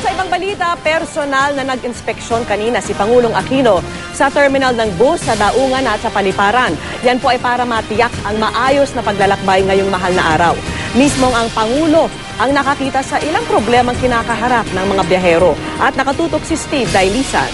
Sa ibang balita, personal na nag-inspeksyon kanina si Pangulong Aquino sa terminal ng bus sa Daungan at sa Paliparan. Yan po ay para matiyak ang maayos na paglalakbay ngayong mahal na araw. Mismong ang Pangulo ang nakakita sa ilang problemang kinakaharap ng mga biyahero. At nakatutok si Steve Dailisan.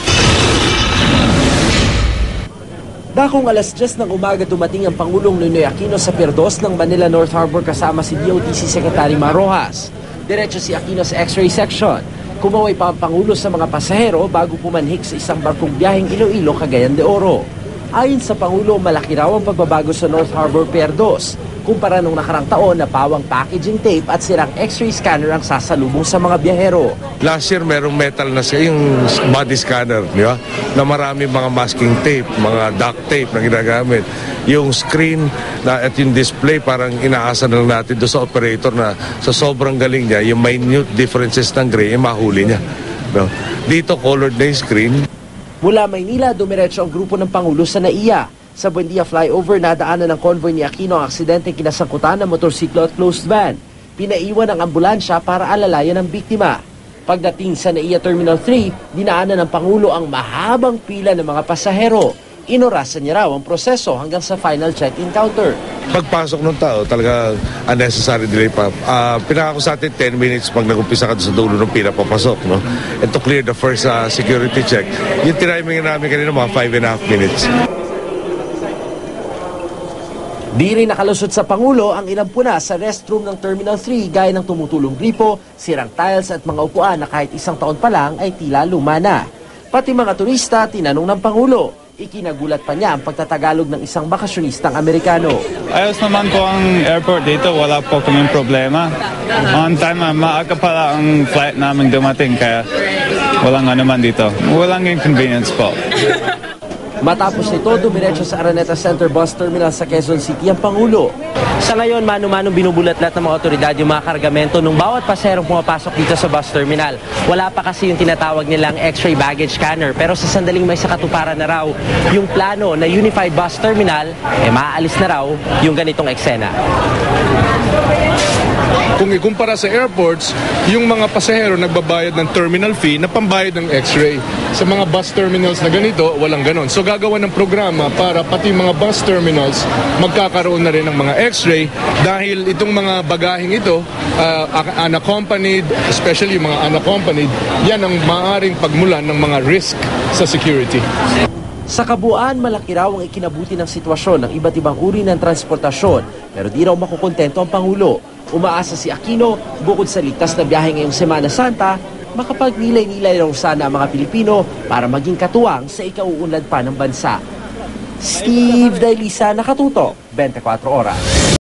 Dakong alas 10 ng umaga dumating ang Pangulong Noynoy Aquino sa Pier 2 ng Manila North Harbor kasama si DOTC Secretary Mar Rojas. Diretso si Aquino sa X-ray section. Kumaway pa ang Pangulo sa mga pasahero bago pumanhik sa isang barkong biyaheng Iloilo, Cagayan de Oro. Ayon sa Pangulo, malaki raw ang pagbabago sa North Harbor Pier 2 kumpara nung nakarang taon na pawang packaging tape at sirang X-ray scanner ang sasalubong sa mga biyahero. Last year merong metal na siya, yung body scanner, di ba? Na marami mga masking tape, mga duct tape na ginagamit. Yung screen na at yung display parang inaasa na lang natin doon sa operator na sa sobrang galing niya, yung minute differences ng gray, mahuli niya. No? Dito colored na yung screen. Mula Maynila, dumiretso ang grupo ng Pangulo sa NAIA. Sa Buendia flyover, nadaanan ng convoy ni Aquino ang aksidenteng kinasangkutan ng motorsiklo at closed van. Pinaiwan ang ambulansya para alalayan ang biktima. Pagdating sa NAIA Terminal 3, dinaanan ng Pangulo ang mahabang pila ng mga pasahero. Inorasan niya raw ang proseso hanggang sa final check-in counter. Pagpasok ng tao, talaga unnecessary delay pa. Pinakako sa atin 10 minutes pag nag-umpisa ka sa dulo ng pila papasok. No? And to clear the first security check, yung tiniming namin kanina mga 5.5 minutes. Di rin nakalusot sa Pangulo ang ilang puna sa restroom ng Terminal 3 gaya ng tumutulong gripo, sirang tiles at mga upuan na kahit isang taon pa lang ay tila luma na. Pati mga turista tinanong ng Pangulo. Ikinagulat pa niya ang pagtatagalog ng isang bakasyonistang Amerikano. Ayos naman po ang airport dito, wala po kaming problema. On time, maaga pala ang flight namin dumating kaya walang naman dito. Walang inconvenience po. Matapos nito, dumiretso sa Araneta Center Bus Terminal sa Quezon City ang Pangulo. Sa ngayon, mano-mano binubulat-lat ng mga otoridad yung mga kargamento ng bawat paserong pumapasok dito sa bus terminal. Wala pa kasi yung tinatawag nilang X-ray baggage scanner, pero sa sandaling may sakatuparan na raw yung plano na Unified Bus Terminal, maaalis na raw yung ganitong eksena. Kung ikumpara sa airports, yung mga pasahero nagbabayad ng terminal fee na pambayad ng X-ray. Sa mga bus terminals na ganito, walang ganon. So gagawa ng programa para pati mga bus terminals magkakaroon na rin ng mga X-ray dahil itong mga bagaheng ito, unaccompanied, especially yung mga unaccompanied, yan ang maaaring pagmulan ng mga risk sa security. Sa kabuuan, malaki raw ang ikinabuti ng sitwasyon ng iba't ibang uri ng transportasyon, pero di raw makukontento ang Pangulo. Umaasa si Aquino, bukod sa ligtas na biyahe ngayong Semana Santa, makapagnilay-nilay raw sana ang mga Pilipino para maging katuwang sa ikauunlad pa ng bansa. Steve Dailisan, nakatutok, 24 Oras.